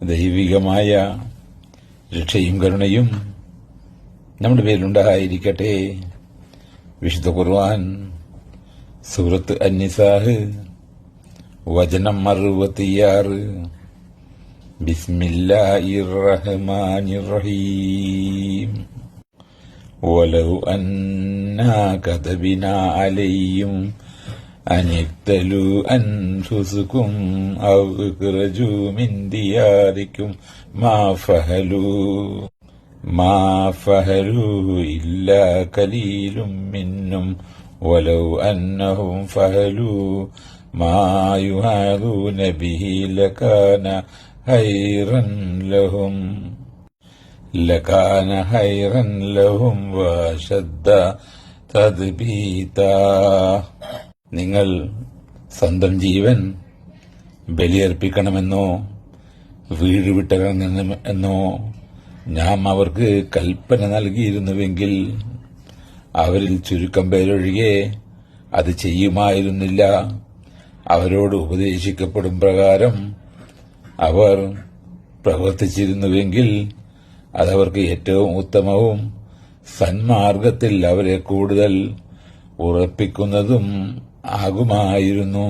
ദൈവികമായ രക്ഷയും കരുണയും നമ്മുടെ പേരിലുണ്ടായിരിക്കട്ടെ. വിശുദ്ധ ഖുർആൻ സൂറത്ത് അന്നിസാഹ് വചനം 66. ബിസ്മില്ലാഹിർ റഹ്മാനിർ റഹീം. വലൗ അന്നാ കതബിനാ അലൈഹിം أن اقتلوا أنفسكم أو اخرجوا من دياركم ما فعلوا إلا قليل منهم ولو أنهم فعلوا ما يوعظون به لكان خيرا لهم وأشد تثبيتا. നിങ്ങൾ സ്വന്തം ജീവൻ ബലിയർപ്പിക്കണമെന്നോ വീട് വിട്ടിറങ്ങണമെന്നോ നാം അവർക്ക് കൽപ്പന നൽകിയിരുന്നുവെങ്കിൽ അവരിൽ ചുരുക്കം പേരൊഴികെ അത് ചെയ്യുമായിരുന്നില്ല. അവരോട് ഉപദേശിക്കപ്പെടും പ്രകാരം അവർ പ്രവർത്തിച്ചിരുന്നുവെങ്കിൽ അതവർക്ക് ഏറ്റവും ഉത്തമവും സന്മാർഗത്തിൽ അവരെ കൂടുതൽ ഉറപ്പിക്കുന്നതും ആകുമായിരുന്നു.